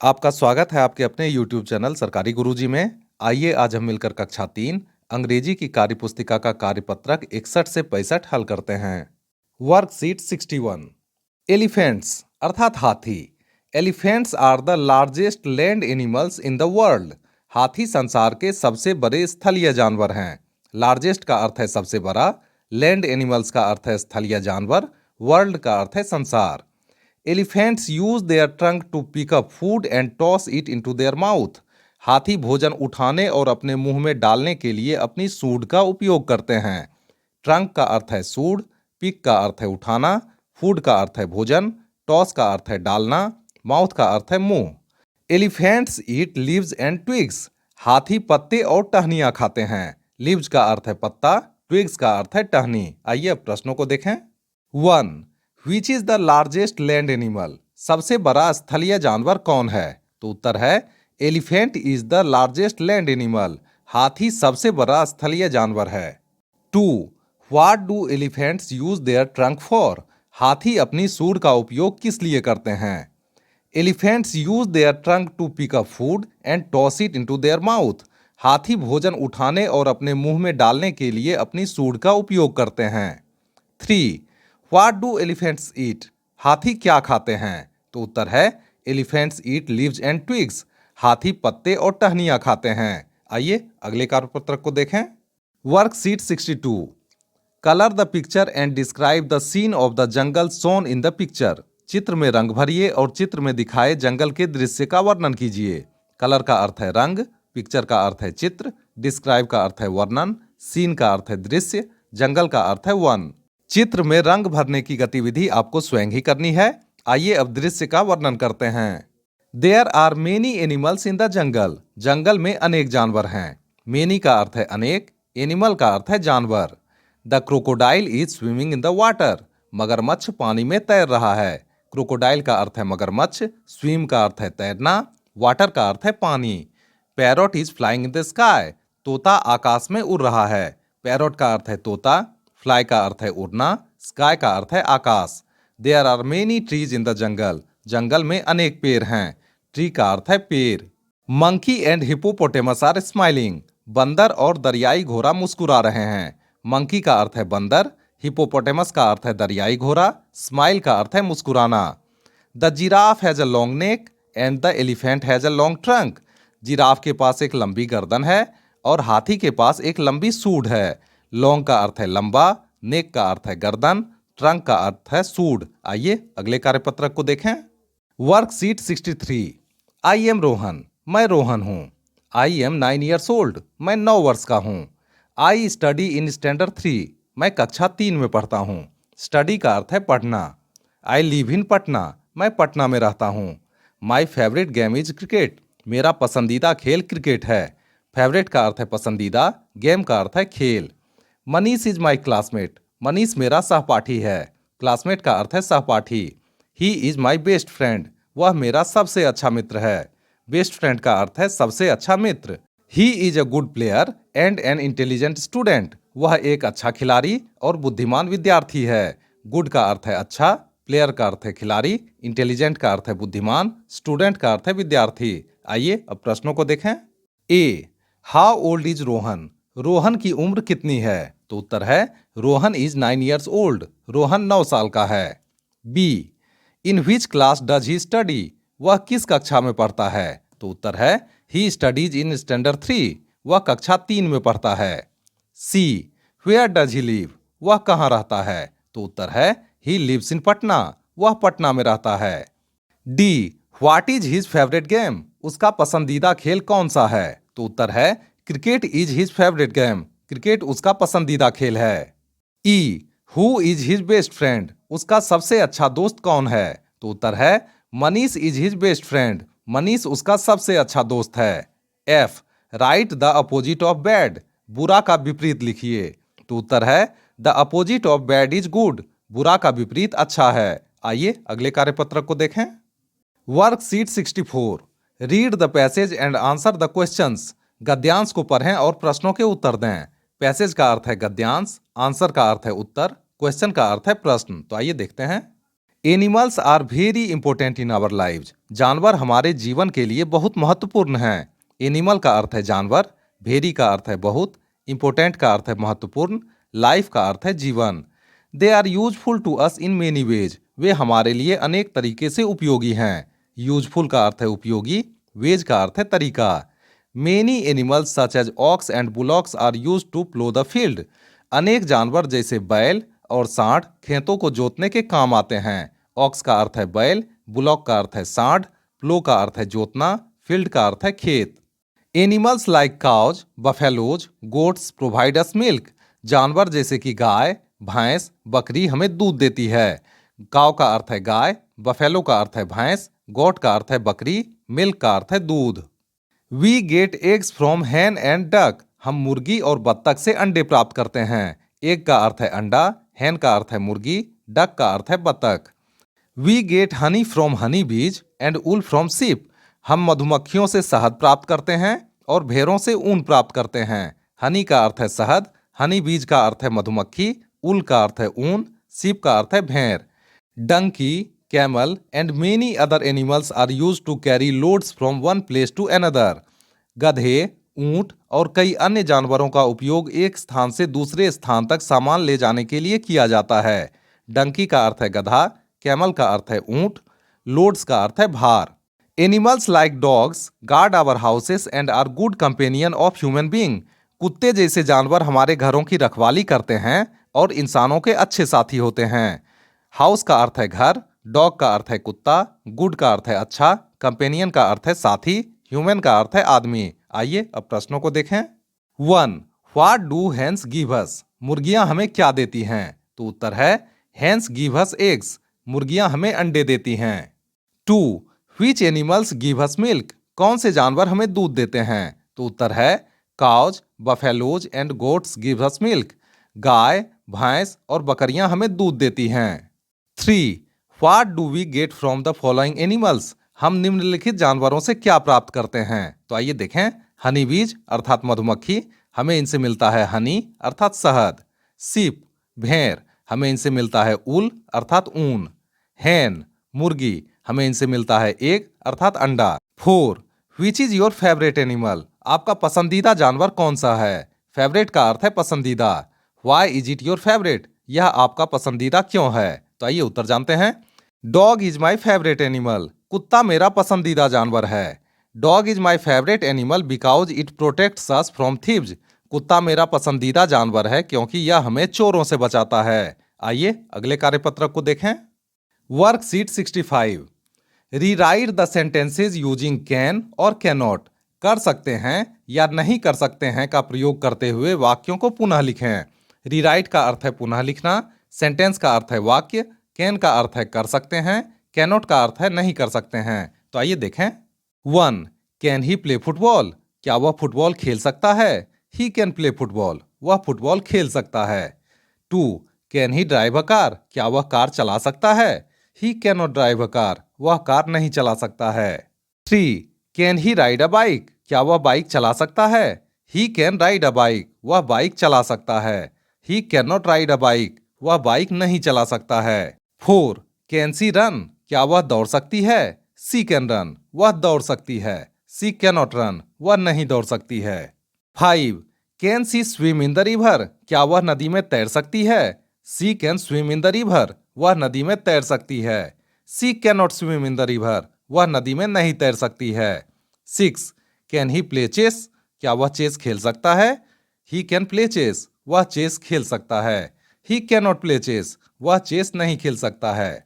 आपका स्वागत है आपके अपने YouTube चैनल सरकारी गुरुजी में। आइए आज हम मिलकर कक्षा 3 अंग्रेजी की कार्यपुस्तिका का कार्यपत्रक 61 से 65 हल करते हैं। वर्कशीट 61। एलिफेंट्स अर्थात हाथी। Elephants are the largest land animals in the world. हाथी संसार के सबसे बड़े स्थलीय जानवर हैं। लार्जेस्ट का अर्थ है सबसे बड़ा, लैंड एनिमल्स का अर्थ है स्थलीय जानवर, वर्ल्ड का अर्थ है संसार। Elephants use their trunk to pick up food and toss it into their mouth. हाथी भोजन उठाने और अपने मुंह में डालने के लिए अपनी सूंड का उपयोग करते हैं। ट्रंक का अर्थ है सूंड, पिक का अर्थ है उठाना, फूड का अर्थ है भोजन, टॉस का अर्थ है डालना, माउथ का अर्थ है मुंह। Elephants eat leaves and twigs. हाथी पत्ते और टहनियां खाते हैं। लीव्स का अर्थ है पत्ता, ट्विग्स का अर्थ है टहनी। आइए अब प्रश्नों को देखें। 1. Which is the largest land animal. सबसे बड़ा स्थलीय जानवर कौन है? तो उत्तर है elephant is the largest land animal. हाथी सबसे बड़ा स्थलीय जानवर है। 2. What do elephants use their trunk for. हाथी अपनी सूंड का उपयोग किस लिए करते हैं? Elephants use their trunk to pick up food and toss it into their mouth. हाथी भोजन उठाने और अपने मुंह में डालने के लिए अपनी सूंड का उपयोग करते हैं। 3. व्हाट डू एलिफेंट्स ईट। हाथी क्या खाते हैं? तो उत्तर है elephants eat leaves and twigs. हाथी पत्ते और टहनियां खाते हैं। आइए अगले कार्यपत्रक को देखें। Worksheet 62। Colour the picture and describe the scene of the jungle shown in the picture. चित्र में रंग भरिए और चित्र में दिखाए जंगल के दृश्य का वर्णन कीजिए। कलर का अर्थ है रंग, पिक्चर का अर्थ है चित्र, डिस्क्राइब का अर्थ है वर्णन, सीन का अर्थ है दृश्य, जंगल का अर्थ है वन। चित्र में रंग भरने की गतिविधि आपको स्वयं ही करनी है। आइए अब दृश्य का वर्णन करते हैं। There are many animals in the jungle. जंगल में अनेक जानवर हैं। मेनी का अर्थ है अनेक, एनिमल का अर्थ है जानवर। The crocodile is swimming in the water. मगरमच्छ पानी में तैर रहा है। क्रोकोडाइल का अर्थ है मगरमच्छ, स्विम का अर्थ है तैरना, वाटर का अर्थ है पानी। Parrot is flying in the sky. तोता आकाश में उड़ रहा है। पैरोट का अर्थ है तोता, फ्लाई का अर्थ है उड़ना, स्काई का अर्थ है आकाश। There are many trees in the jungle. जंगल में अनेक पेड़ हैं। ट्री का अर्थ है पेड़। Monkey and hippopotamus are smiling. बंदर और दरियाई घोड़ा मुस्कुरा रहे हैं। मंकी का अर्थ है बंदर, हिप्पोपोटेमस का अर्थ है दरियाई घोड़ा, स्माइल का अर्थ है मुस्कुराना। The giraffe has a long neck and the elephant has a long trunk. Giraffe के पास एक लंबी गर्दन है और हाथी के पास एक लंबी सूंड है। लॉन्ग का अर्थ है लंबा, नेक का अर्थ है गर्दन, ट्रंक का अर्थ है सूंड। आइए अगले कार्यपत्रक को देखें। वर्कशीट 63। I am Rohan. मैं रोहन हूँ। I am 9 years old. मैं 9 वर्ष का हूँ। I study in standard 3। मैं कक्षा 3 में पढ़ता हूँ। स्टडी का अर्थ है पढ़ना। I live in Patna. मैं पटना में रहता हूँ। My favourite game is cricket. मेरा पसंदीदा खेल क्रिकेट है। फेवरेट का अर्थ है पसंदीदा, गेम का अर्थ है खेल। Manish is my classmate. Manish मेरा सहपाठी है। क्लासमेट का अर्थ है सहपाठी। He is my best friend. वह मेरा सबसे अच्छा मित्र है। बेस्ट फ्रेंड का अर्थ है सबसे अच्छा मित्र। He is a good player and an intelligent student. वह एक अच्छा खिलाड़ी और बुद्धिमान विद्यार्थी है। गुड का अर्थ है अच्छा, प्लेयर का अर्थ है खिलाड़ी, इंटेलिजेंट का अर्थ है बुद्धिमान, स्टूडेंट का अर्थ है विद्यार्थी। आइए अब प्रश्नों को देखें। A. How old is Rohan. Rohan की उम्र कितनी है? तो उत्तर है Rohan is 9 years old. Rohan 9 साल का है। B. In which class does he study. वह किस कक्षा में पढ़ता है? तो उत्तर है ही स्टडीज इन स्टैंडर्ड 3। वह कक्षा 3 में पढ़ता है। C. Where does he live. वह कहाँ रहता है? तो उत्तर है ही लिव्स इन पटना। वह पटना में रहता है। D. What is his favourite game. उसका पसंदीदा खेल कौन सा है? तो उत्तर है cricket is his favourite game. Cricket उसका पसंदीदा खेल है। E. Who is his best friend. उसका सबसे अच्छा दोस्त कौन है? तो उत्तर है Manish is his best friend. Manish उसका सबसे अच्छा दोस्त है। F. Write the opposite of bad. बुरा का विपरीत लिखिए। तो उत्तर है the opposite of bad is good. बुरा का विपरीत अच्छा है। आइए अगले कार्यपत्रक को देखें। Worksheet 64। Read the passage and answer the questions. गद्यांश को पढ़ें और प्रश्नों के उत्तर दें। पैसेज का अर्थ है गद्यांश, आंसर का अर्थ है उत्तर, क्वेश्चन का अर्थ है प्रश्न। तो आइए देखते हैं। Animals are very important in our lives. जानवर हमारे जीवन के लिए बहुत महत्वपूर्ण हैं। एनिमल का अर्थ है जानवर, वेरी का अर्थ है बहुत, इंपॉर्टेंट का अर्थ है महत्वपूर्ण, लाइफ का अर्थ है जीवन। They are useful to us in many ways. वे हमारे लिए अनेक तरीके से उपयोगी हैं। यूजफुल का अर्थ है उपयोगी, वेज का अर्थ है तरीका। Many animals such as ox and bullocks are use to plough the field. अनेक जानवर जैसे बैल और सांड खेतों को जोतने के काम आते हैं। ऑक्स का अर्थ है बैल, बुलॉक का अर्थ है सांड, प्लो का अर्थ है जोतना, फील्ड का अर्थ है खेत। Animals like cows, buffaloes, goats provide us milk. जानवर जैसे कि गाय, भैंस, बकरी हमें दूध देती है। काव का अर्थ है गाय, बफेलो का अर्थ है भैंस, गोट का अर्थ है बकरी, मिल्क का अर्थ है दूध। We get eggs from hen and duck. हम मुर्गी और बत्तख से अंडे प्राप्त करते हैं। एग का अर्थ है अंडा, हैन का अर्थ है मुर्गी, डक का अर्थ है बत्तख। We get honey from honey bees and wool from सीप। हम मधुमक्खियों से शहद प्राप्त करते हैं और भेड़ों से ऊन प्राप्त करते हैं। हनी का अर्थ है शहद, हनी बीज का अर्थ है मधुमक्खी, ऊल का अर्थ है ऊन, सीप का अर्थ है भेड़। Donkey, camel and many other animals are use to carry loads from one place to another. गधे, ऊंट और कई अन्य जानवरों का उपयोग एक स्थान से दूसरे स्थान तक सामान ले जाने के लिए किया जाता है। डंकी का अर्थ है गधा, कैमल का अर्थ है ऊंट, लोड्स का अर्थ है भार। Animals like dogs guard our houses and are good companion of human being. कुत्ते जैसे जानवर हमारे घरों की रखवाली करते हैं और इंसानों के अच्छे साथी होते हैं। हाउस का अर्थ है घर, डॉग का अर्थ है कुत्ता, गुड का अर्थ है अच्छा, कंपेनियन का अर्थ है साथी, ह्यूमन का अर्थ है आदमी। आइए अब प्रश्नों को देखें। 1. What do hens give us. मुर्गियां हमें क्या देती हैं? तो उत्तर है हेन्स गिव अस एग्स। मुर्गियां हमें अंडे देती हैं। 2. Which animals give us milk. कौन से जानवर हमें दूध देते हैं? तो उत्तर है cows, buffaloes and goats give us milk. गाय, भैंस और बकरियां हमें दूध देती हैं। 3. What do we get from the following animals. हम निम्नलिखित जानवरों से क्या प्राप्त करते हैं? तो आइए देखें। हनी बीज अर्थात मधुमक्खी, हमें इनसे मिलता है हनी अर्थात शहद। सीप, भेड़, हमें इनसे मिलता है ऊल अर्थात ऊन। हैन, मुर्गी, हमें इनसे मिलता है एग अर्थात अंडा। 4. Which is your favourite animal. आपका पसंदीदा जानवर कौन सा है? फेवरेट का अर्थ है पसंदीदा। Why is it your favourite. यह आपका पसंदीदा क्यों है? तो आइए उत्तर जानते हैं। Dog is my favourite animal. कुत्ता मेरा पसंदीदा जानवर है। Dog is my favourite animal because it protects us from thieves. कुत्ता मेरा पसंदीदा जानवर है क्योंकि यह हमें चोरों से बचाता है। आइए अगले कार्यपत्रक को देखें। Worksheet 65। Rewrite the sentences using can और कैन नॉट। कर सकते हैं या नहीं कर सकते हैं का प्रयोग करते हुए वाक्यों को पुनः लिखें। रीराइट का अर्थ है पुनः लिखना, सेंटेंस का अर्थ है वाक्य, कैन का अर्थ है कर सकते हैं, कैनॉट का अर्थ है नहीं कर सकते हैं। तो आइए देखें। 1. Can he play football. क्या वह फुटबॉल खेल सकता है? He can play football. वह फुटबॉल खेल सकता है। 2. Can he drive a car. क्या वह कार चला सकता है? He can not drive a car. वह कार नहीं चला सकता है। 3. Can he ride a bike. क्या वह बाइक चला सकता है? He can ride a bike. वह बाइक चला सकता है। He can not ride a bike. वह बाइक नहीं चला सकता है। 4. Can she run. क्या वह दौड़ सकती है? She can run. वह दौड़ सकती है। She can not run. वह नहीं दौड़ सकती है। 5. Can she swim in the river. क्या वह नदी में तैर सकती है? She can swim in the river. वह नदी में तैर सकती है। She can not swim in the river. वह नदी में नहीं तैर सकती है। 6. Can he play chess. क्या वह चेस खेल सकता है? He can play chess. वह चेस खेल सकता है। He can not play chess. वह चेस नहीं खेल सकता है।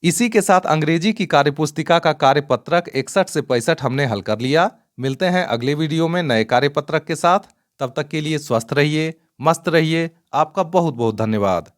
इसी के साथ अंग्रेजी की कार्यपुस्तिका का कार्यपत्रक 61 से 65 हमने हल कर लिया। मिलते हैं अगले वीडियो में नए कार्यपत्रक के साथ। तब तक के लिए स्वस्थ रहिए, मस्त रहिए। आपका बहुत बहुत धन्यवाद।